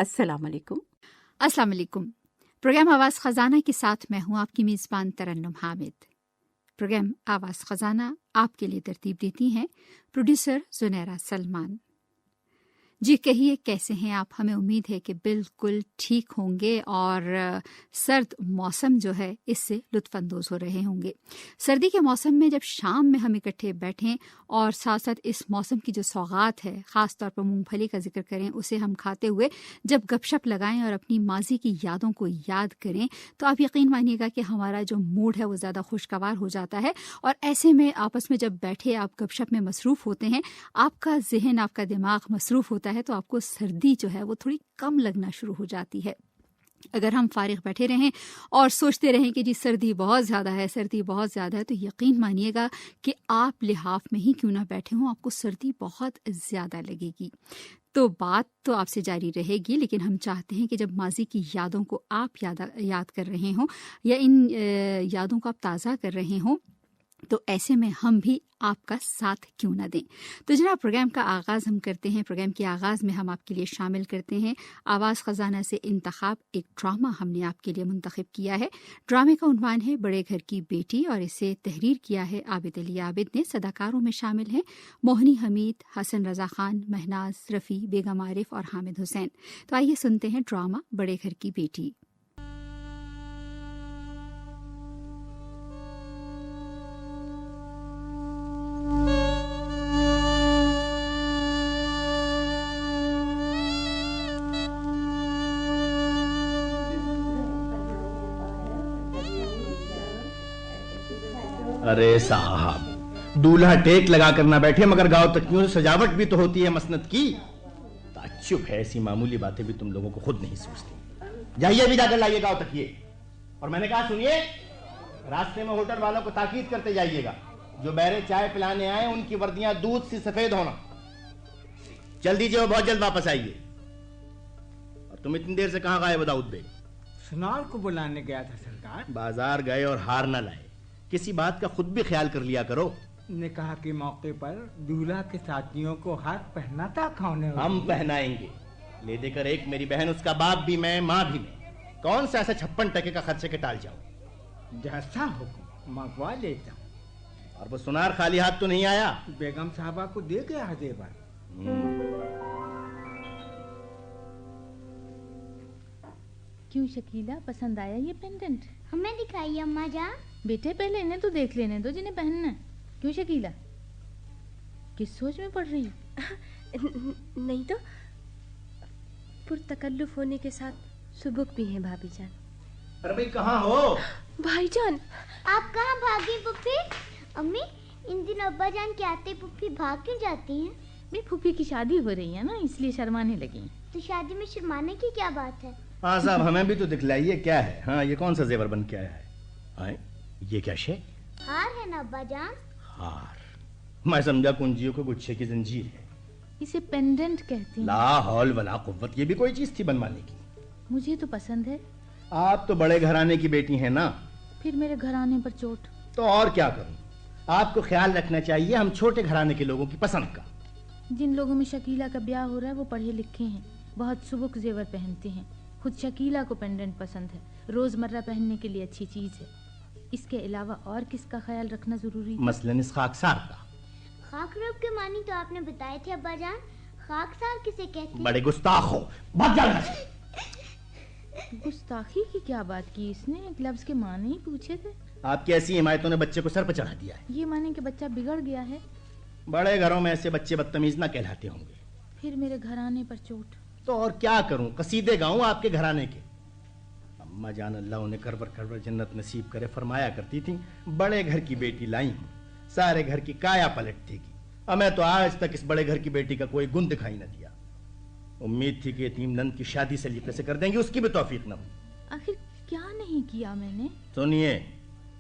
अस्सलाम वालेकुम। अस्सलाम वालेकुम। प्रोग्राम आवाज़ ख़जाना के साथ मैं हूँ आपकी मेज़बान तरन्नुम हामिद। प्रोग्राम आवाज़ ख़जाना आपके लिए तरतीब देती हैं प्रोड्यूसर जुनैरा सलमान। जी कहिए, कैसे हैं आप? हमें उम्मीद है कि बिल्कुल ठीक होंगे और सर्द मौसम जो है इससे लुत्फ़अंदोज़ हो रहे होंगे। सर्दी के मौसम में जब शाम में हम इकट्ठे बैठें और साथ साथ इस मौसम की जो सौगात है, ख़ास तौर पर मूंगफली का जिक्र करें, उसे हम खाते हुए जब गपशप लगाएं और अपनी माजी की यादों को याद करें, तो आप यकीन मानिएगा कि हमारा जो मूड है वो ज़्यादा खुशगवार हो जाता है। और ऐसे में आपस में जब बैठे आप गपशप में मसरूफ़ होते हैं, आपका जहन, आपका दिमाग मसरूफ़ होता है, तो आपको सर्दी जो है वो थोड़ी कम लगना शुरू हो जाती है। अगर हम फारिग बैठे रहें और सोचते रहें कि जी सर्दी बहुत ज़्यादा है, सर्दी बहुत ज़्यादा है, तो यकीन मानिएगा कि आप लिहाफ में ही क्यों ना बैठे हों, आपको सर्दी बहुत ज़्यादा लगेगी। तो बात तो आपसे जारी रहेगी, लेकिन हम चाहते हैं कि जब माजी की यादों को आप याद कर रहे हों या इन यादों को आप ताज़ा कर रहे हों, तो ऐसे में हम भी आपका साथ क्यों ना दें। तो जनाब, प्रोग्राम का आगाज़ हम करते हैं। प्रोग्राम के आगाज़ में हम आपके लिए शामिल करते हैं आवाज़ ख़जाना से इंतखाब, एक ड्रामा हमने आपके लिए मुंतखब किया है। ड्रामे का उन्वान है बड़े घर की बेटी और इसे तहरीर किया है आबिद अली आबिद ने। सदाकारों में शामिल हैं मोहनी हमीद, हसन रज़ा खान, महनाज, रफ़ी, बेगम आरिफ और हामिद हुसैन। तो आइए सुनते हैं ड्रामा बड़े घर की बेटी। अरे साहब, दूल्हा टेक लगा कर ना बैठे, मगर गांव तकियों से सजावट भी तो होती है मसनद की। ताज्जुब है, ऐसी मामूली बातें भी तुम लोगों को खुद नहीं सूझती। जाइए भी जाकर लाइए गांव तकिए। और मैंने कहा सुनिए, रास्ते में होटल वालों को ताकीद करते जाइएगा, जो बहरे चाय पिलाने आए उनकी वर्दियां दूध सी सफेद होना। चल दीजिए, वो बहुत जल्द वापस आइए। और तुम इतनी देर से कहां गायब हो दाऊद बेग? सुनार को बुलाने गया था सरकार। बाजार गए और हार न लाए, किसी बात का खुद भी ख्याल कर लिया करो। निकाह के मौके पर दूल्हा के साथियों को हार पहनाता कौन है? हम पहनाएंगे। ले देकर एक मेरी बहन, उसका बाप भी मैं, माँ भी मैं। कौन सा ऐसा 56 टके का खर्चे के टाल जाऊं? जैसा हुक्म मंगवा लेता हूँ। और वो सुनार खाली हाथ तो नहीं आया? बेगम साहबा को दे गया है जेवर। क्यों शकीला, पसंद आया ये पेंडेंट? हमें दिखाइए अम्मा जान। बेटे पहले इन्हें तो देख लेने दो जिन्हें पहनना है। क्यों शकीला, किस सोच में पड़ रही? नहीं तो पुरतकल्लुफ होने के साथ सुबुक भी हैं भाभी जान। अरे भाई कहाँ हो? भाईजान, आप कहाँ भागी पुप्पी? अम्मी, इन दिन अब्बा जान के आते पुप्पी भाग क्यों जाती हैं? मेरी फूफी की शादी हो रही है ना, इसलिए शर्माने लगी। तो शादी में शर्माने की क्या बात है? हाँ साहब, हमें भी तो दिखलाइए क्या है। हाँ, ये कौन सा जेवर बन के आया है? हाँ, ये क्या शे? हार है ना अब्बा जान? हार? मैं समझा कुंजियों को गुच्छे की जंजीर है। इसे पेंडेंट कहते हैं। ला हौल वला कुव्वत, ये भी कोई चीज थी बनवाने की? मुझे तो पसंद है। आप तो बड़े घराने की बेटी हैं ना। फिर मेरे घराने पर चोट। तो और क्या करूं? आपको ख्याल रखना चाहिए हम छोटे घराने के लोगों की पसंद का। जिन लोगों में शकीला का ब्याह हो रहा है वो पढ़े लिखे हैं, बहुत सुबुक जेवर पहनते हैं। खुद शकीला को पेंडेंट पसंद है, रोजमर्रा पहनने के लिए अच्छी चीज है। इसके अलावा और किसका ख्याल रखना जरूरी है? मसलन इस खाकसार का। खाकरब के मानी तो आपने बताए थे अब्बा जान। खाकसार किसे कहते हैं? बड़े गुस्ताख हो, भाग जाओ यहाँ से। गुस्ताखी की क्या बात की इसने? एक लफ्ज के माने ही पूछे थे। आपकी ऐसी हिमायतों ने बच्चे को सर पर चढ़ा दिया है। ये माने कि बच्चा बिगड़ गया है। बड़े घरों में ऐसे बच्चे बदतमीज ना कहलाते होंगे। फिर मेरे घराने पर चोट। तो और क्या करूं, कसीदे गाऊं आपके घराने के। अम्मा जान अल्लाह उन्हें करबर जन्नत नसीब करे फरमाया करती थी, बड़े घर की बेटी लाई हूं, सारे घर की काया पलट देगी। हमें तो आज तक इस बड़े घर की बेटी का कोई गुण दिखाई न दिया। उम्मीद थी कि यतीम नंद की शादी सलीके से कर देंगे, उसकी भी तौफीक न हुई। आखिर क्या नहीं किया मैंने? सुनिए,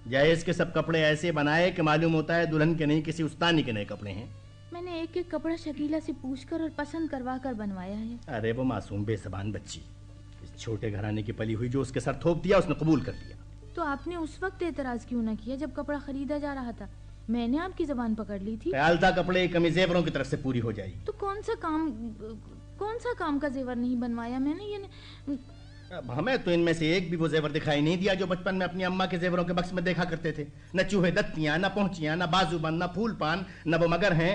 जहेज के सब कपड़े ऐसे बनाए कि मालूम होता है दुल्हन के नहीं किसी उस्तानी के नए कपड़े हैं। मैंने एक एक कपड़ा शकीला से पूछकर और पसंद करवा कर बनवाया है। अरे वो मासूम बेज़बान बच्ची, इस छोटे घराने की पली हुई, जो उसके सर थोप दिया उसने कबूल कर लिया। तो आपने उस वक्त एतराज क्यों ना किया जब कपड़ा खरीदा जा रहा था? मैंने आपकी जबान पकड़ ली थी। ख्याल था कपड़े कमी जेवरों की तरफ से पूरी हो जाएगी। तो कौन सा काम कौन सा काम का जेवर नहीं बनवाया मैंने? ये अब हमें तो इनमें से एक भी वो जेवर दिखाई नहीं दिया जो बचपन में अपनी अम्मा के जेवरों के बक्स में देखा करते थे। न चूहे दत्तियां, न पहुंचियां, न बाजूबंद, न फूल पान, न वो मगर हैं,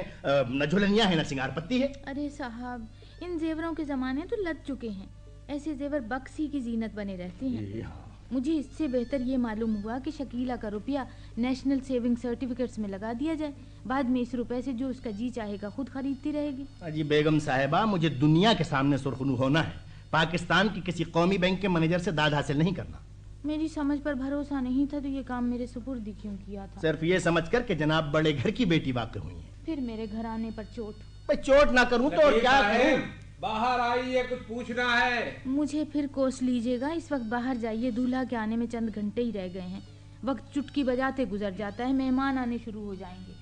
न झुलनियां हैं, न सिंगार पत्ती है। अरे साहब, इन जेवरों के जमाने तो लग चुके हैं। ऐसे जेवर बक्स ही की जीनत बने रहते हैं। मुझे इससे बेहतर ये मालूम हुआ कि शकीला का रुपया नेशनल सेविंग सर्टिफिकेट्स में लगा दिया जाए। बाद में इस रुपए से जो उसका जी चाहेगा खुद खरीदती रहेगी। अजी बेगम साहिबा, मुझे दुनिया के सामने सुरखरू होना है, पाकिस्तान की किसी कौमी बैंक के मैनेजर से दाद हासिल नहीं करना। मेरी समझ पर भरोसा नहीं था तो ये काम मेरे सुपुर्द क्यों किया था? सिर्फ ये समझ कर के जनाब बड़े घर की बेटी वाक़ हुई है। फिर मेरे घर आने पर चोट। मैं चोट ना करूं तो और क्या करूं? बाहर आइए, कुछ पूछना है। मुझे फिर कोस लीजिएगा, इस वक्त बाहर जाइए। दूल्हा के आने में चंद घंटे ही रह गए हैं। वक्त चुटकी बजाते गुजर जाता है, मेहमान आने शुरू हो जाएंगे।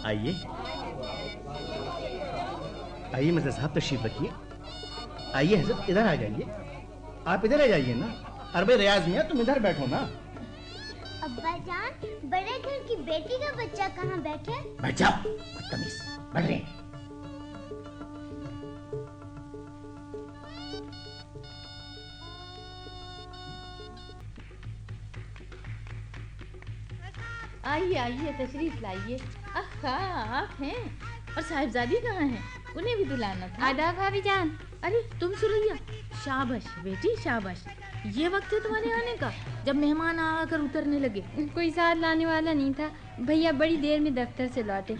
आइए आइए मिर्जा साहब, तशरीफ रखिए। आइए हजरत, इधर आ जाइए। आप इधर आ जाइए ना। अरे रियाज मियां, तुम इधर बैठो ना। अब्बा जान, बड़े घर की बेटी का बच्चा कहाँ बैठे? बैठ जाओ, बदतमीज, बैठ रहे। आइए आइए, तशरीफ लाइए। अखा, आप हैं? और साहिबजादी कहाँ हैं? उन्हें भी बुलाना था। आदाब भाभी जान। अरे तुम सुरैया, शाबाश बेटी शाबाश। ये वक्त है तुम्हारे आने का, जब मेहमान आकर उतरने लगे। कोई साथ लाने वाला नहीं था, भैया बड़ी देर में दफ्तर से लौटे।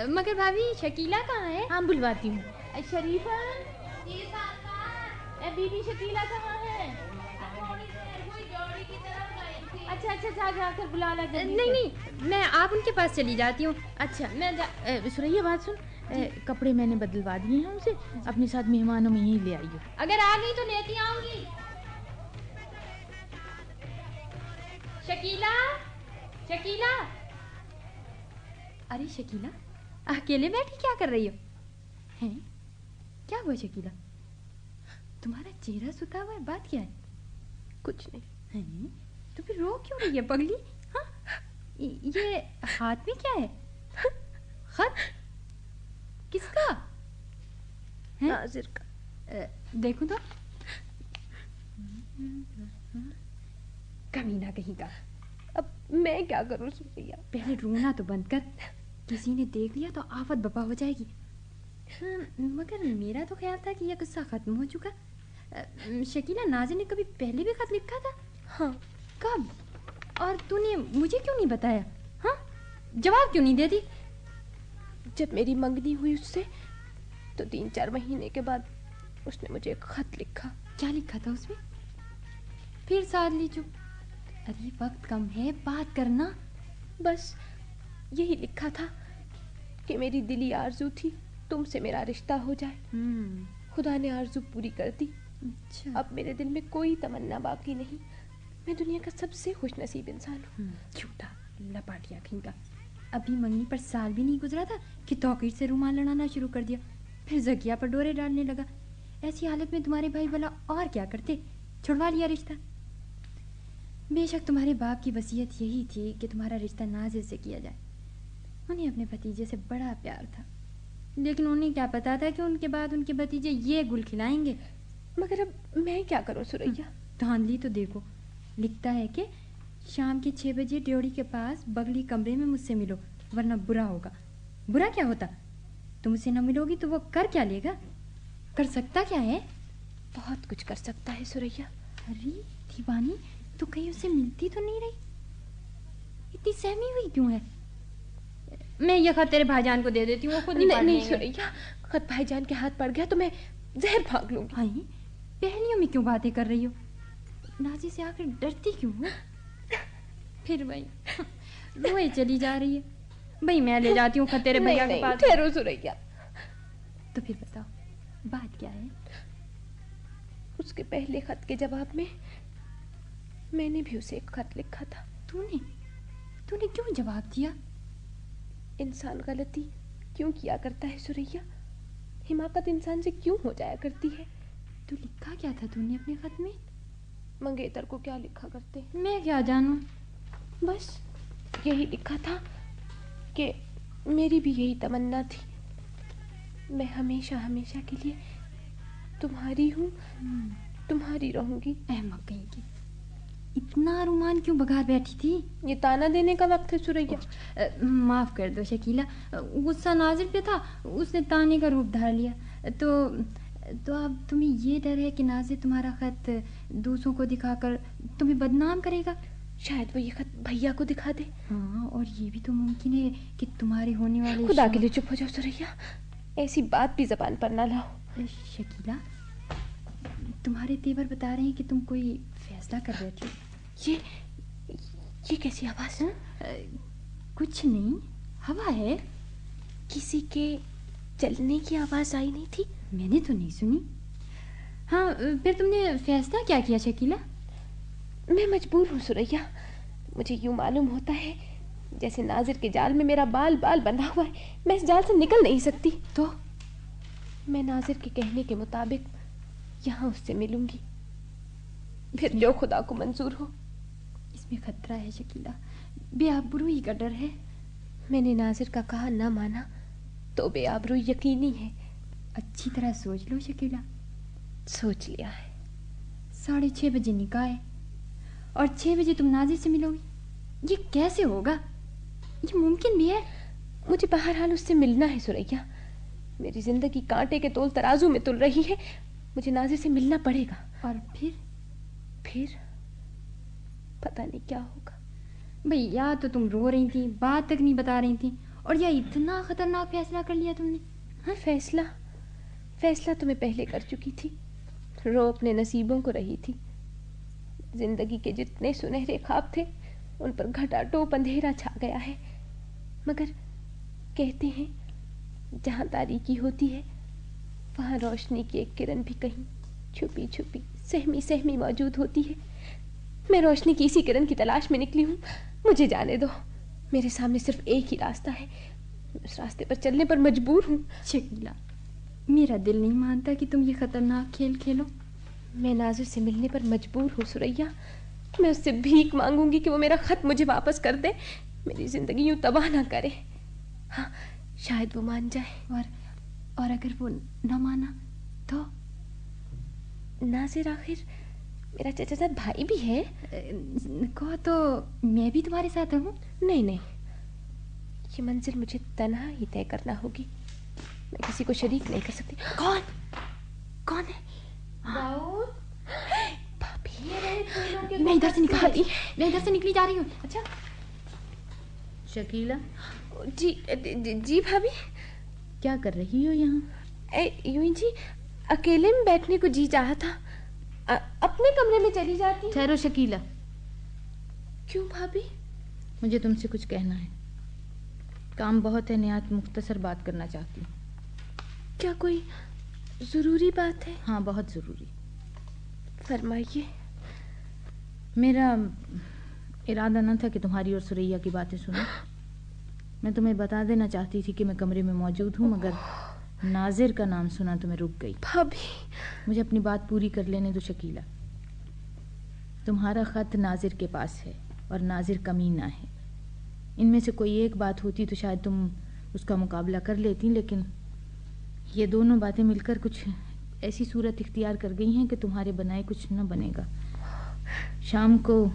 मगर भाभी शकीला कहाँ है? हाँ बुलवाती हूँ। शरीफा, बीबी शकीला कहाँ है? अच्छा अच्छा, जाकर बुला ला। नहीं, मैं आप उनके पास चली जाती हूँ। अच्छा मैं सुरैया, बात सुन। कपड़े मैंने बदलवा दिए हैं उनसे, अपने साथ मेहमानों में यही ले आइए। अगर आ गई तो लेती आऊंगी। शकीला, शकीला। अरे शकीला, अकेले बैठी क्या कर रही हो? हैं? क्या हुआ शकीला? तुम्हारा चेहरा सुखा हुआ है, बात क्या है? कुछ नहीं। हैं? तो फिर रो क्यों रही है पगली? हाँ? ये हाथ में क्या है? खत? किसका? नाजिर का। देखो तो। कमीना कहीं का। अब मैं क्या करूं सुरैया? पहले रोना तो बंद कर, किसी ने देख लिया तो आफत बपा हो जाएगी। मगर मेरा तो ख्याल था कि यह किस्सा खत्म हो चुका। शकीला, नाज़िर ने कभी पहले भी खत लिखा था? हाँ। कब? और तूने मुझे क्यों नहीं बताया? हाँ, जवाब क्यों नहीं देती? जब मेरी मंगनी हुई उससे तो 3-4 महीने के बाद उसने मुझे एक खत लिखा। क्या लिखा था उसमें? फिर साध ली चुप। अरे वक्त कम है, बात करना। बस यही लिखा था कि मेरी दिली आरजू थी तुमसे मेरा रिश्ता हो जाए। खुदा ने आरजू पूरी कर दी। अच्छा। अब मेरे दिल में कोई तमन्ना बाकी नहीं। मैं दुनिया का सबसे खुशनसीब इंसान हूँ। झूठा लपाटिया कहीं का। अभी मंगनी पर साल भी नहीं गुजरा था कि तौकीर से रुमाल लड़ाना शुरू कर दिया, फिर जकिया पर डोरे डालने लगा। ऐसी हालत में तुम्हारे भाई भला और क्या करते? छुड़वा लिया रिश्ता। बेशक तुम्हारे बाप की वसीयत यही थी कि तुम्हारा रिश्ता नाज़िर से किया जाए। उन्हें अपने भतीजे से बड़ा प्यार था, लेकिन उन्हें क्या पता था कि उनके बाद उनके भतीजे ये गुल खिलाएंगे। मगर अब मैं क्या करूं सुरैया? धांधली तो देखो, लिखता है कि शाम के 6 बजे ड्योढ़ी के पास बगली कमरे में मुझसे मिलो, वरना बुरा होगा। बुरा क्या होता? तुम उससे न मिलोगी तो वो कर क्या लेगा? कर सकता क्या है? बहुत कुछ कर सकता है सुरैया। अरे दीवानी, तो कहीं उससे मिलती तो नहीं रही? इतनी सहमी हुई क्यों है? मैं यह खत तेरे भाईजान को दे देती हूँ, वो खुद नहीं नहीं सुरैया, खत भाईजान के हाथ पड़ गया तो मैं जहर भाग लूंगी। आई, पहलियों में क्यों बातें कर रही हो? नाज़िर से आकर डरती क्यों हो? फिर भाई रोए चली जा रही है। भाई मैं ले जाती हूँ खत तेरे भैया के पास। ठहरो सुरैया। तो फिर बताओ बात क्या है? उसके पहले खत के जवाब में मैंने भी उसे एक खत लिखा था। तूने क्यों जवाब दिया? इंसान गलती क्यों किया करता है सुरैया? हिमाकत इंसान से क्यों हो जाया करती है? तो लिखा क्या था तूने अपने खत में? मंगेतर को क्या लिखा करते? मैं क्या जानूं? बस यही लिखा था कि मेरी भी यही तमन्ना थी, मैं हमेशा हमेशा के लिए तुम्हारी हूँ, तुम्हारी रहूंगी। अहमक कहीं की, इतना रुमान क्यों बघार बैठी थी? ये ताना देने का वक्त है सुरैया। माफ कर दो शकीला, गुस्सा नाजिर पे था, उसने ताने का रूप धार लिया। तो अब तुम्हें ये डर है कि नाजिर तुम्हारा खत दूसरों को दिखाकर तुम्हें बदनाम करेगा? शायद वो ये खत भैया को दिखा दे। हाँ, और ये भी तो मुमकिन है कि तुम्हारे होने वाले खुदा के लिए चुप हो जाओ सुरैया, ऐसी बात भी जबान पर ना लाओ। शकीला, तुम्हारे तेवर बता रहे हैं कि तुम कोई फैसला कर बैठे हो। ये कैसी आवाज है? कुछ नहीं, हवा है। किसी के चलने की आवाज आई नहीं थी? मैंने तो नहीं सुनी। हाँ, फिर तुमने फैसला क्या किया शकीला? मैं मजबूर हूँ सुरैया, मुझे यूं मालूम होता है जैसे नाजिर के जाल में मेरा बाल बाल बंधा हुआ है, मैं इस जाल से निकल नहीं सकती। तो मैं नाजिर के कहने के मुताबिक यहाँ उससे मिलूंगी, फिर जो खुदा को मंजूर हो। इसमें खतरा है शकीला, बेआबरूई का डर है। मैंने नाजिर का कहा न माना तो बेआबरूई यकीनी है। अच्छी तरह सोच लो शकीला। सोच लिया है। 6:30 बजे निकाह है और 6 बजे तुम नाजिर से मिलोगी। ये कैसे होगा? ये मुमकिन भी है? मुझे बहरहाल उससे मिलना है सुरैया, मेरी जिंदगी कांटे के तोल तराजू में तुल रही है, मुझे नाजिर से मिलना पड़ेगा। और फिर पता नहीं क्या होगा। भैया तो तुम रो रही थी, बात तक नहीं बता रही थी, और यह इतना खतरनाक फैसला कर लिया तुमने। हाँ, फैसला तो मैं पहले कर चुकी थी, रो अपने नसीबों को रही थी। जिंदगी के जितने सुनहरे ख्वाब थे उन पर घटाटोप अंधेरा छा गया है। मगर कहते हैं जहाँ तारीकी होती है वहाँ रोशनी की एक किरण भी कहीं छुपी छुपी सहमी सहमी मौजूद होती है। मैं रोशनी की इसी किरण की तलाश में निकली हूँ, मुझे जाने दो। मेरे सामने सिर्फ एक ही रास्ता है, उस रास्ते पर चलने पर मजबूर हूँ। शकीला, मेरा दिल नहीं मानता कि तुम ये खतरनाक खेल खेलो। मैं नाजिर से मिलने पर मजबूर हूँ सुरैया, मैं उससे भीख मांगूंगी कि वो मेरा खत मुझे वापस कर दे, मेरी जिंदगी यूं तबाह ना करे। हाँ, शायद वो मान जाए। और अगर वो न माना तो? नाजिर आखिर मेरा चचाजाद भाई भी है। कहो तो मैं भी तुम्हारे साथ रहूं? नहीं, ये मंजिल मुझे तन्हा ही तय करना होगी, मैं किसी को शरीक नहीं कर सकती। कौन है? दाऊद, भाभी, मैं इधर से निकली जा रही हूँ। अच्छा शकीला, जी भाभी। क्या कर रही हो यहाँ? यूं ही जी, अकेले में बैठने को जी चाहा था, अपने कमरे में चली जाती। ठहरो शकीला। क्यों भाभी? मुझे तुमसे कुछ कहना है, काम बहुत है, निहायत मुख्तसर बात करना चाहती हूँ। क्या कोई जरूरी बात है? हाँ, बहुत जरूरी। फरमाइए। मेरा इरादा न था कि तुम्हारी और सुरैया की बातें सुनो। मैं तुम्हें बता देना चाहती थी कि मैं कमरे में मौजूद हूँ, मगर नाजिर का नाम सुना तो मैं रुक गई। भाभी, मुझे अपनी बात पूरी कर लेने दो शकीला। तुम्हारा खत नाजिर के पास है और नाजिर कमीना है। इनमें से कोई एक बात होती तो शायद तुम उसका मुकाबला कर लेती, लेकिन ये दोनों बातें मिलकर कुछ ऐसी सूरत इख्तियार कर गई हैं कि तुम्हारे बनाए कुछ न बनेगा। शाम को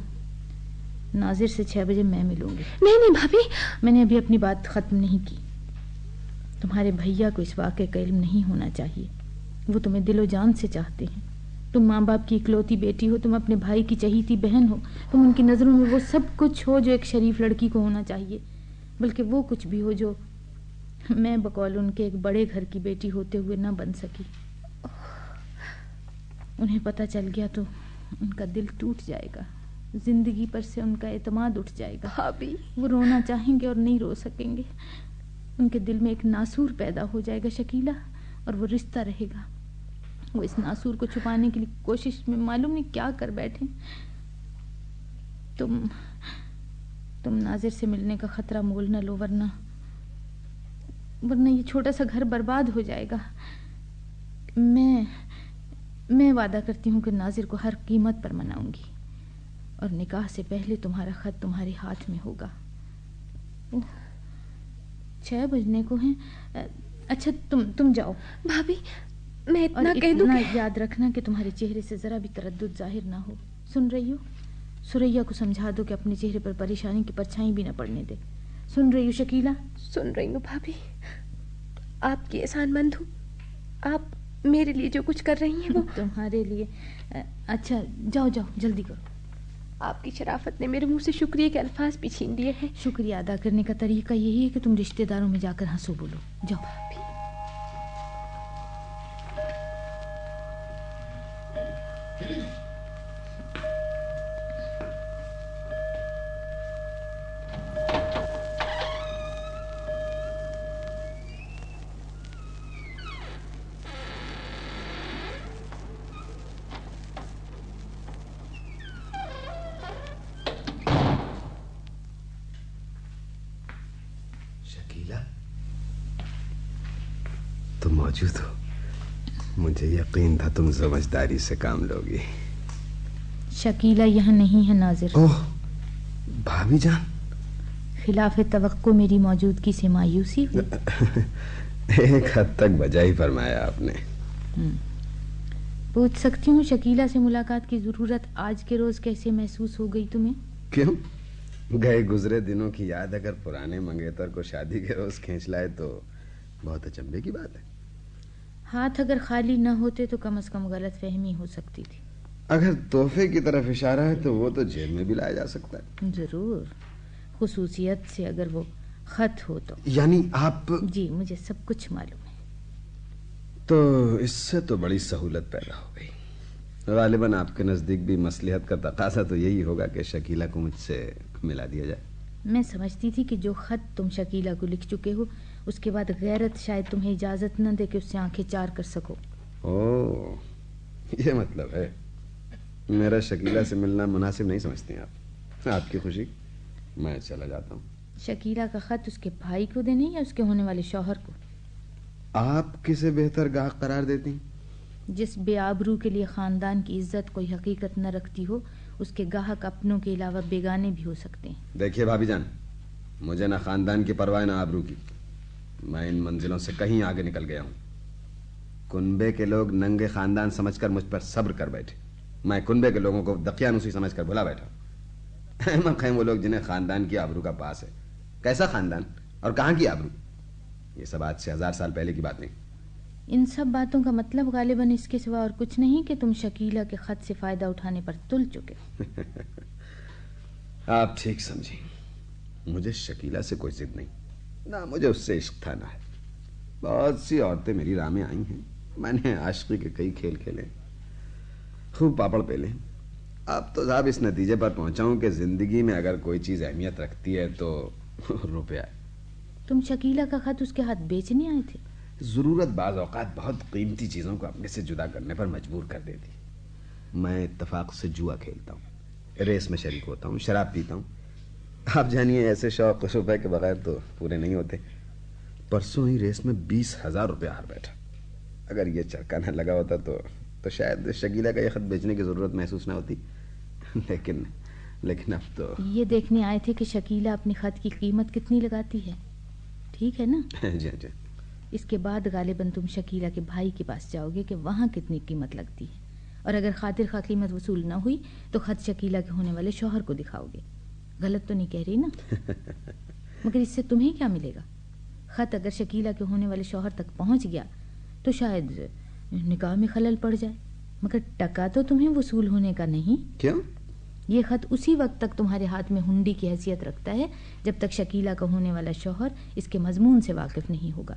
नाजिर से 6 बजे मैं मिलूंगी। नहीं भाभी, मैंने अभी अपनी बात खत्म नहीं की। तुम्हारे भैया को इस वाक़े का इल्म नहीं होना चाहिए। वो तुम्हें दिलो जान से चाहते हैं। तुम माँ बाप की इकलौती बेटी हो, तुम अपने भाई की चहीती बहन हो, तुम उनकी नज़रों में वो सब कुछ हो जो एक शरीफ लड़की को होना चाहिए, बल्कि वो कुछ भी हो जो मैं बकौल उनके एक बड़े घर की बेटी होते हुए न बन सकी। उन्हें पता चल गया तो उनका दिल टूट जाएगा, जिंदगी पर से उनका एतमाद उठ जाएगा। भाभी, वो रोना चाहेंगे और नहीं रो सकेंगे। उनके दिल में एक नासूर पैदा हो जाएगा शकीला, और वो रिश्ता रहेगा। वो इस नासूर को छुपाने के लिए कोशिश में मालूम नहीं क्या कर बैठे। तुम नाजिर से मिलने का खतरा मोल न लो, वरना ये छोटा सा घर बर्बाद हो जाएगा। मैं वादा करती हूँ कि नाजिर को हर कीमत पर मनाऊंगी, और निकाह से पहले तुम्हारा खत तुम्हारे हाथ में होगा। 6 बजने को हैं। अच्छा तुम जाओ। भाभी मैं और इतना कह दूं इतना कि... याद रखना कि तुम्हारे चेहरे से जरा भी तरद्दुद जाहिर ना हो। सुन रही हो? सुरैया को समझा दो कि अपने चेहरे पर परेशानी की परछाई भी न पड़ने दे। सुन रही हो शकीला? सुन रही हूँ भाभी, आपकी एहसानमंद हूँ। आप मेरे लिए जो कुछ कर रही हैं वो तुम्हारे लिए। अच्छा जाओ जाओ जल्दी करो। आपकी शराफत ने मेरे मुंह से शुक्रिया के अल्फाज भी छीन लिए हैं। शुक्रिया अदा करने का तरीका यही है कि तुम रिश्तेदारों में जाकर हंसो बोलो। जाओ। तुम मौजूद हो। मुझे यकीन था तुम समझदारी से काम लोगी। शकीला यहाँ नहीं है नाजिर। ओह भाभी जान। खिलाफ तवक्को मेरी मौजूदगी से मायूसी हुई। एक हद तक बजा ही फरमाया आपने। पूछ सकती हूँ शकीला से मुलाकात की जरूरत आज के रोज कैसे महसूस हो गई तुम्हें? क्यों? गए गुजरे दिनों की याद अगर पुराने मंगेतर को शादी के रोज खींच लाए तो बहुत अचंभे की बात है। हाथ अगर खाली न होते तो कम से कम गलत फहमी हो सकती थी। अगर तोहफे की तरफ इशारा है तो वो तो जेब में भी लाया जा सकता है। जरूर, खुसूसियत से अगर वो खत हो तो। यानी आप? जी मुझे सब कुछ मालूम है। तो इससे तो बड़ी सहूलत पैदा हो गई। गालिबन आपके नजदीक भी मसलिहत का तकाजा तो यही होगा कि शकीला को मुझसे मिला दिया जाए। मैं समझती थी कि जो खत तुम शकीला को लिख चुके हो उसके बाद गैरत शायद तुम्हें इजाजत न दे कि उससे आंखें चार कर सको। ओह ये मतलब है। मेरा शकीला से मिलना मुनासिब नहीं समझती आप। आपकी खुशी, मैं चला जाता हूँ। शकीला का खत उसके भाई को देने या उसके होने वाले शौहर को? आप किसे बेहतर गाहक करार देती? जिस बेआबरू के लिए खानदान की इज्जत कोई हकीकत न रखती हो उसके गाहक अपनों के अलावा बेगाने भी हो सकते हैं। देखिए भाभी जान, मुझे ना खानदान की परवाह ना आबरू की। मैं इन मंजिलों से कहीं आगे निकल गया हूँ। कुनबे के लोग नंगे खानदान समझकर मुझ पर सब्र कर बैठे। मैं कुनबे के लोगों को दकियानुसी समझकर भुला बैठा। अहमक हैं वो लोग जिन्हें खानदान की आबरू का पास है। कैसा खानदान और कहाँ की आबरू? ये सब आज से 1000 साल पहले की बात नहीं। इन सब बातों का मतलब गालिबन इसके सिवा और कुछ नहीं कि तुम शकीला के खत से फायदा उठाने पर तुल चुके। आप ठीक समझी। मुझे शकीला से कोई जिद नहीं, ना मुझे उससे इश्क था ना है। बहुत सी औरतें मेरी राह में आई हैं। मैंने आशिकी के कई खेल खेले, खूब पापड़ पेले। अब तो साहब इस नतीजे पर पहुंचा हूं कि जिंदगी में अगर कोई चीज अहमियत रखती है तो रुपया। तुम शकीला का खत उसके हाथ बेचने आए थे? जरूरत बाज औकात बहुत कीमती चीजों को अपने से जुदा करने पर मजबूर कर देती। मैं इत्तेफाक से जुआ खेलता हूँ, रेस में शरीक होता हूँ, शराब पीता हूँ। आप जानिए ऐसे शौक रुपए के बगैर तो पूरे नहीं होते। परसों ही रेस में 20,000 रुपया हार बैठा। अगर ये चरका न लगा होता तो शायद शकीला का ये खत बेचने की जरूरत महसूस ना होती। लेकिन अब तो ये देखने आए थे कि शकीला अपने खत की कीमत कितनी लगाती है, ठीक है ना? जी जी। इसके बाद गालिबन तुम शकीला के भाई के पास जाओगे कि वहाँ कितनी कीमत लगती है, और अगर खातिर खा कीमत वसूल ना हुई तो खत शकीला के होने वाले शौहर को दिखाओगे। गलत तो नहीं कह रही ना? मगर इससे तुम्हें क्या मिलेगा? खत अगर शकीला के होने वाले शौहर तक पहुंच गया तो शायद निकाह में खलल पड़ जाए, मगर टका तो तुम्हें वसूल होने का नहीं। क्यों? ये खत उसी वक्त तक तुम्हारे हाथ में हुंडी की हैसियत रखता है जब तक शकीला का होने वाला शौहर इसके मजमून से वाकिफ नहीं होगा।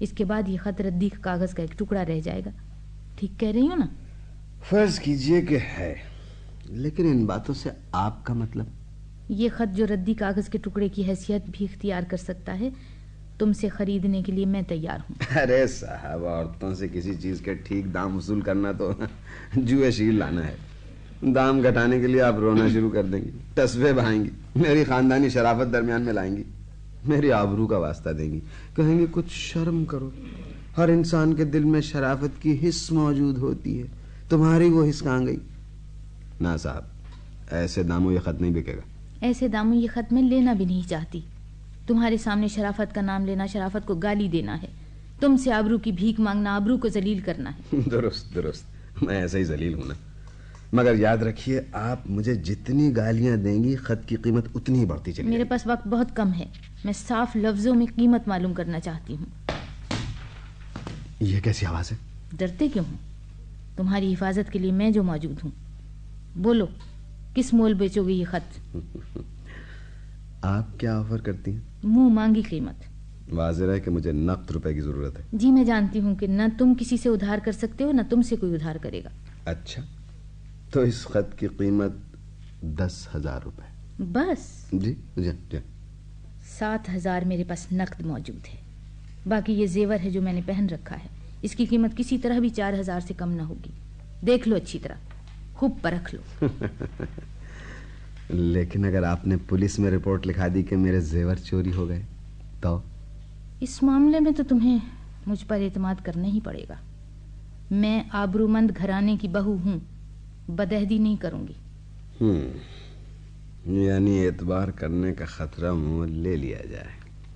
इसके बाद ये खत रद्दी कागज का एक टुकड़ा रह जाएगा। ठीक कह रही हो ना? फर्ज कीजिए कि है, लेकिन इन बातों से आपका मतलब? ये खत जो रद्दी कागज के टुकड़े की हैसियत भी इख्तियार कर सकता है, तुमसे खरीदने के लिए मैं तैयार हूँ। अरे साहब, औरतों से किसी चीज के ठीक दाम वसूल करना तो जुए शील लाना है। दाम घटाने के लिए आप रोना शुरू कर देंगी, तस्बीह बहाएंगी, मेरी खानदानी शराफत दरमियान में लाएंगी, मेरी आबरू का वास्ता देंगी, कहेंगी कुछ शर्म करो। हर इंसान के दिल में शराफत की हिस्स मौजूद होती है, तुम्हारी वो हिस्स कहाँ गई? ना साहब, ऐसे दामों ये खत नहीं बिकेगा। ऐसे दामों ये खत मैं लेना भी नहीं चाहती। तुम्हारे सामने शराफत का नाम लेना शराफत को गाली देना है, तुमसे आबरू की भीख मांगना आबरू को जलील करना है। दुरुस्त दुरुस्त, मैं ऐसा ही जलील हूं ना। मगर याद रखिए, आप मुझे जितनी गालियां देंगी खत की कीमत उतनी ही बढ़ती चली। मेरे पास वक्त बहुत कम है, मैं साफ लफ्जों में कीमत मालूम करना चाहती हूँ। ये कैसी आवाज है? डरते क्यों हो? तुम्हारी हिफाजत के लिए मैं जो मौजूद हूँ। बोलो, किस मोल बेचोगे ये खत? आप क्या ऑफर करती हैं? मुंह मांगी कीमत। वाज़ेह है कि मुझे नकद रुपए की जरूरत है। जी मैं जानती हूँ कि न तुम किसी से उधार कर सकते हो, न तुमसे कोई उधार करेगा। अच्छा, तो इस खत की कीमत 10,000 रुपए। बस? जी जी जी। 7,000 मेरे पास नकद मौजूद है। बाकी ये जेवर है जो मैंने पहन रखा है, इसकी कीमत किसी तरह भी 4,000 से कम ना होगी। देख लो अच्छी तरह, खूब परख लो। लेकिन अगर आपने पुलिस में रिपोर्ट लिखा दी कि मेरे जेवर चोरी हो गए तो? इस मामले में तो तुम्हें मुझ पर एतमाद करना ही पड़ेगा। मैं आबरूमंद घराने की बहू हूँ, बदअहदी नहीं करूंगी। यानी एतबार करने का खतरा मुंह ले लिया जाए।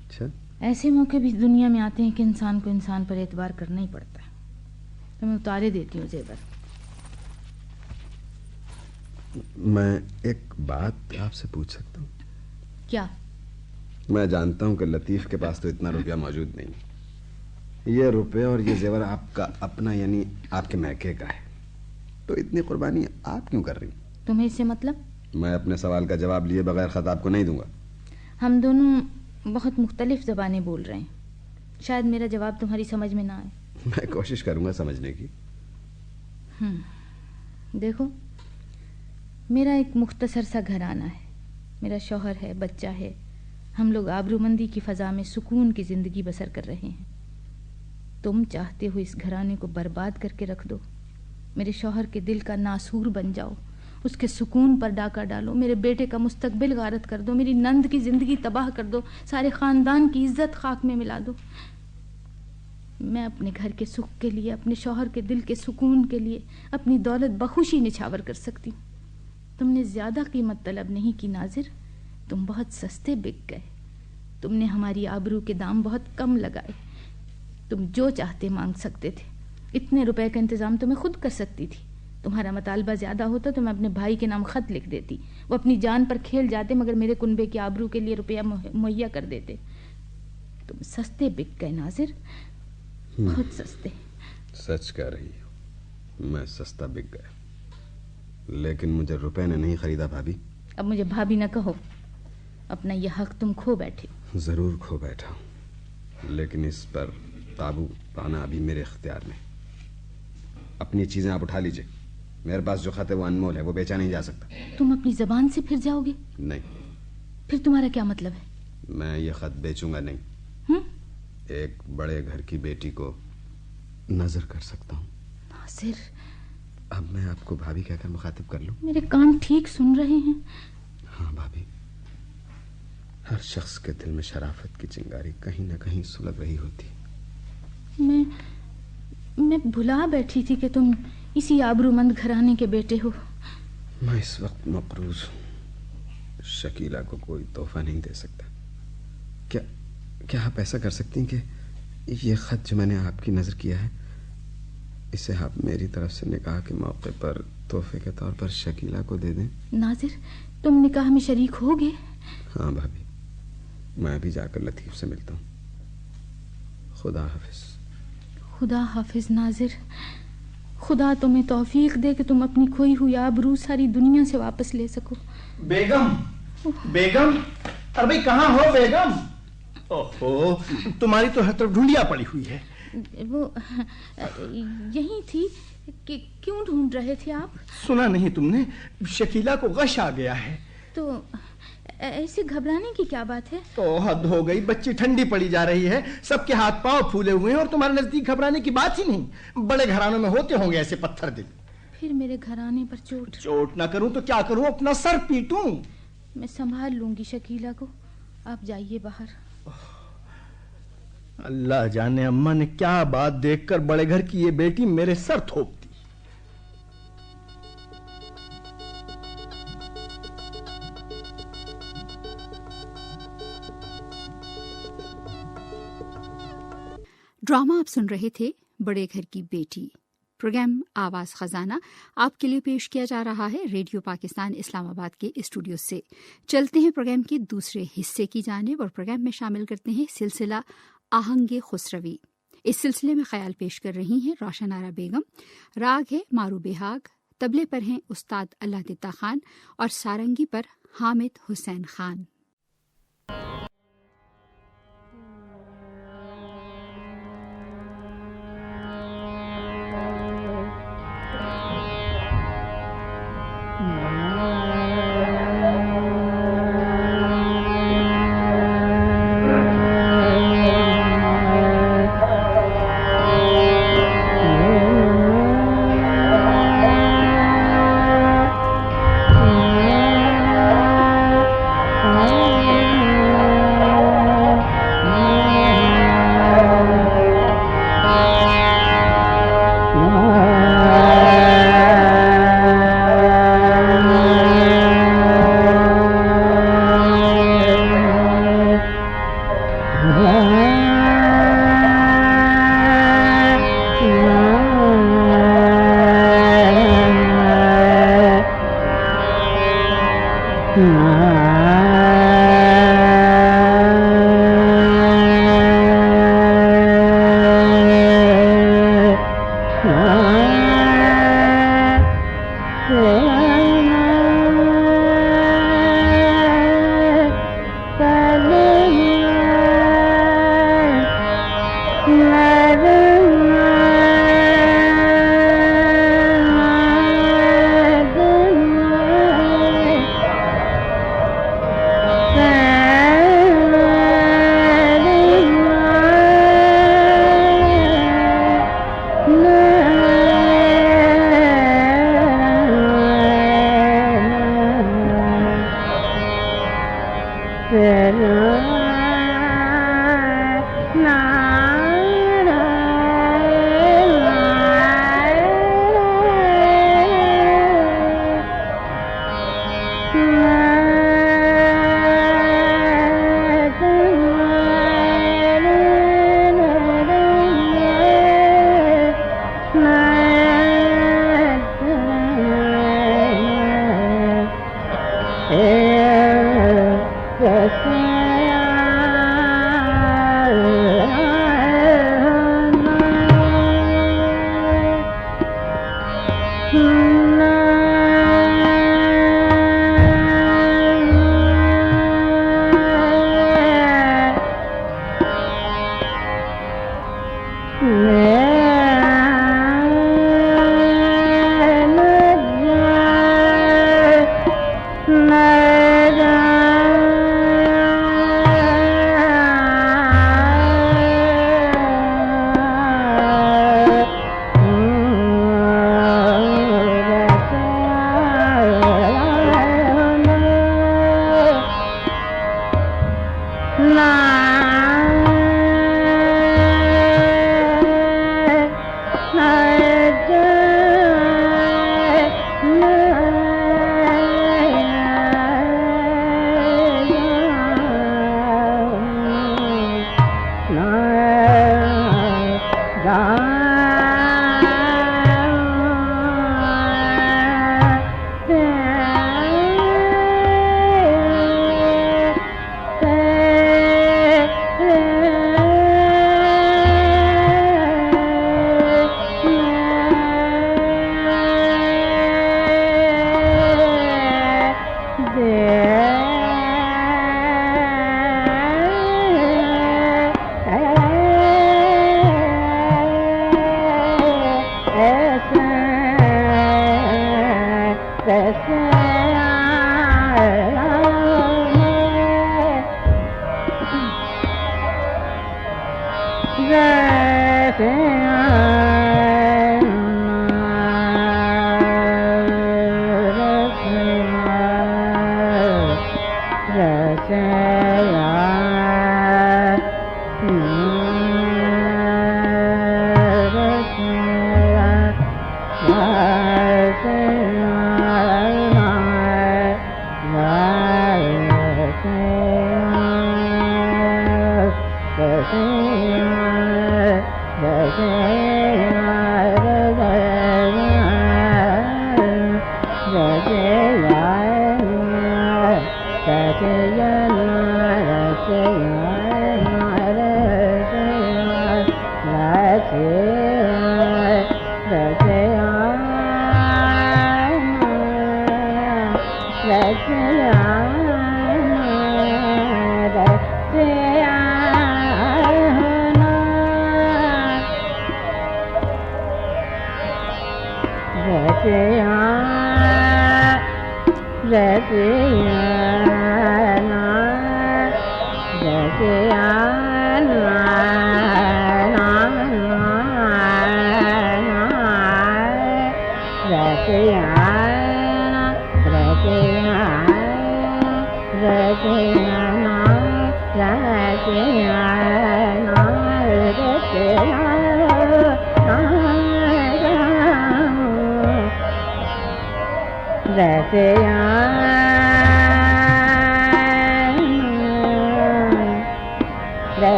अच्छा, ऐसे मौके भी दुनिया में आते हैं कि इंसान को इंसान पर एतबार करना ही पड़ता है। तो मैं उतारे देती हूँ जेवर। मैं एक बात आपसे पूछ सकता हूँ? क्या? मैं जानता हूँ कि लतीफ के पास तो इतना रुपया मौजूद नहीं। ये रुपये और ये जेवर आपका अपना यानी आपके मैके का है, तो इतनी कुर्बानी आप क्यों कर रही? तुम्हें इससे मतलब? मैं अपने सवाल का जवाब लिए बगैर खत आपको नहीं दूंगा। हम दोनों बहुत मुख्तलिफ ज़बानें बोल रहे हैं, शायद मेरा जवाब तुम्हारी समझ में ना आए। मैं कोशिश करूंगा समझने की। देखो, मेरा एक मुख्तसर सा घराना है, मेरा शौहर है, बच्चा है। हम लोग आबरूमंदी की फ़ज़ा में सुकून की ज़िंदगी बसर कर रहे हैं। तुम चाहते हो इस घराने को बर्बाद करके रख दो, मेरे शौहर के दिल का नासूर बन जाओ, उसके सुकून पर डाका डालो, मेरे बेटे का मुस्तकबिल गारत कर दो, मेरी नंद की ज़िंदगी तबाह कर दो, सारे ख़ानदान की इज्जत खाक में मिला दो। मैं अपने घर के सुख के लिए, अपने शौहर के दिल के सुकून के लिए अपनी दौलत बखुशी निछावर कर सकती हूँ। तुमने ज़्यादा कीमत तलब नहीं की नाजिर, तुम बहुत सस्ते बिक गए। तुमने हमारी आबरू के दाम बहुत कम लगाए। तुम जो चाहते मांग सकते थे। इतने रुपए का इंतज़ाम तो मैं खुद कर सकती थी। तुम्हारा मतालबा ज़्यादा होता तो मैं अपने भाई के नाम खत लिख देती, वो अपनी जान पर खेल जाते, मगर मेरे कुनबे की आबरू के लिए रुपया मुहैया कर देते। तुम सस्ते बिक गए नाजिर, बहुत सस्ते। सच कह रही हो, मैं सस्ता बिक गया, लेकिन मुझे रुपए ने नहीं खरीदा भाभी। अब मुझे भाभी न कहो, अपना यह हक तुम खो बैठे। जरूर खो बैठा हूं, लेकिन इस पर काबू पाना अभी मेरे इख्तियार में। अपनी चीजें आप उठा लीजिए, मेरे पास जो खत है वो अनमोल है, वो बेचा नहीं जा सकता। तुम अपनी जबान से फिर जाओगे? नहीं। फिर तुम्हारा क्या मतलब है? मैं ये खत बेचूंगा नहीं। एक बड़े घर की बेटी को नजर कर सकता हूँ। नासिर, अब मैं आपको भाभी कहकर मुखातिब कर लूं? मेरे कान ठीक सुन रहे हैं। हाँ भाभी, हर शख्स के दिल में शराफत की चिंगारी कहीं न कहीं सुलग रही होती। मैं भुला बैठी थी कि तुम इसी आबरूमंद घराने के बेटे हो। मैं इस वक्त मकरूज हूँ, शकीला को कोई तोहफा नहीं दे सकता। क्या आप ऐसा कर सकती हैं कि ये खत जो मैंने आपकी नजर किया है, इसे आप मेरी तरफ से निकाह के मौके पर तोहफे के तौर पर शकीला को दे दें? नाजिर, तुम निकाह में शरीक होगे? हाँ भाभी, मैं अभी जाकर लतीफ से मिलता हूँ। खुदा हाफिज। खुदा हाफिज नाजिर, खुदा तुम्हें तौफीक दे कि तुम अपनी खोई हुई आबरू सारी दुनिया से वापस ले सको। बेगम, बेगम, अरे भाई कहाँ हो बेगम? ओहो, तुम्हारी तो हर तरफ ढूंढिया पड़ी हुई है। वो यही थी कि क्यों ढूंढ रहे थे आप? सुना नहीं तुमने? शकीला को गश आ गया है। तो ऐसे घबराने की क्या बात है? तो हद हो गई, बच्ची ठंडी पड़ी जा रही है, सबके हाथ पांव फूले हुए हैं और तुम्हारे नजदीक घबराने की बात ही नहीं। बड़े घरानों में होते होंगे ऐसे पत्थर दिल। फिर मेरे घराने पर चोट ना करूं तो क्या करूं? अपना सर पीटूं? मैं संभाल लूंगी शकीला को, आप जाइए बाहर। अल्लाह जाने अम्मा ने क्या बात देखकर बड़े घर की ये बेटी मेरे सर थोप दी। ड्रामा आप सुन रहे थे बड़े घर की बेटी। प्रोग्राम आवाज़ खजाना आपके लिए पेश किया जा रहा है रेडियो पाकिस्तान इस्लामाबाद के स्टूडियो से। चलते हैं प्रोग्राम के दूसरे हिस्से की जानिब और प्रोग्राम में शामिल करते हैं सिलसिला आहंगे खुसरवी। इस सिलसिले में ख्याल पेश कर रही हैं रोशन आरा बेगम। राग है मारू बेहाग, तबले पर हैं उस्ताद अल्लाह खान और सारंगी पर हामिद हुसैन खान।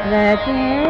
रतिया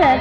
Bel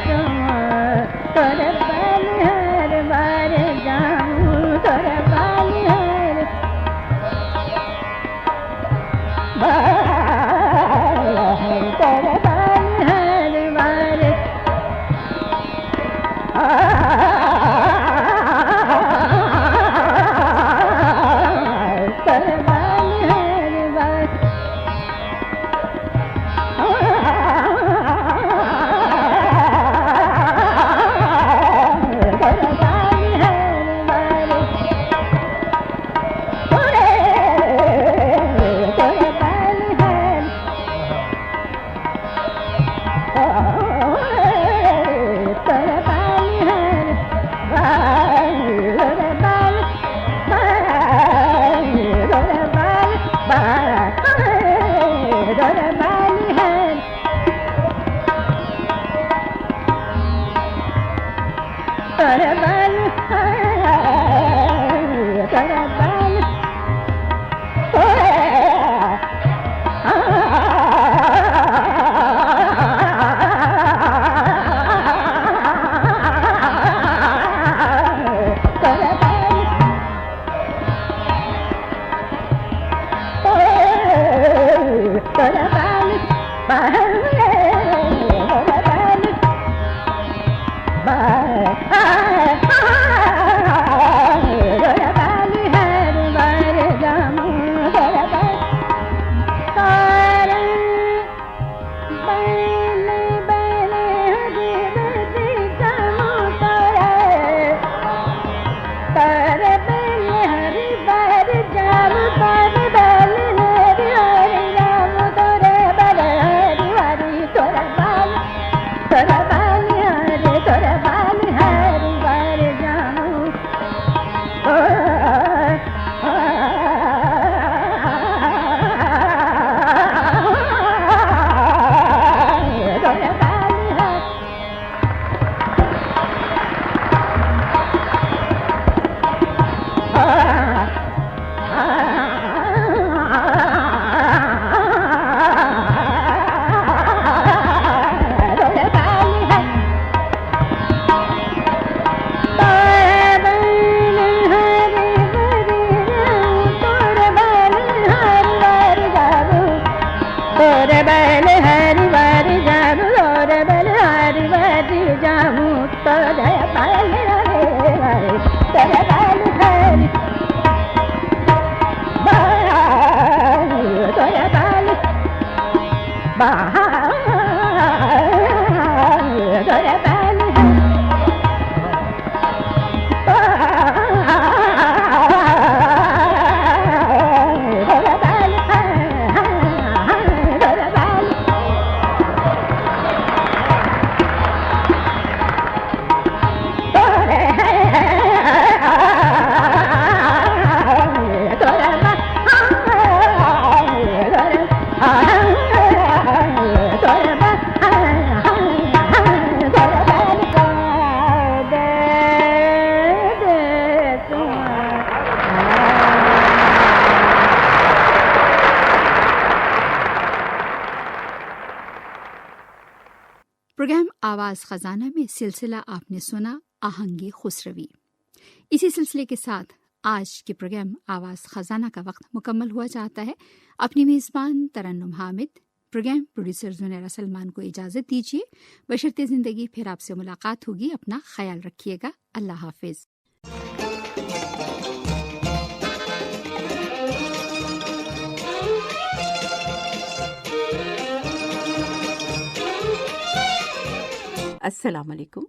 प्रोग्राम आवाज़ ख़जाना में सिलसिला आपने सुना आहंगे खुसरवी। इसी सिलसिले के साथ आज के प्रोग्राम आवाज़ ख़जाना का वक्त मुकम्मल हुआ चाहता है। अपनी मेज़बान तरन्नुम हामिद, प्रोग्राम प्रोड्यूसर ज़ुनैरा सलमान को इजाज़त दीजिए। बशर्ते ज़िंदगी फिर आपसे मुलाकात होगी। अपना ख्याल रखिएगा। अल्लाह हाफिज़। अस्सलाम वालेकुम।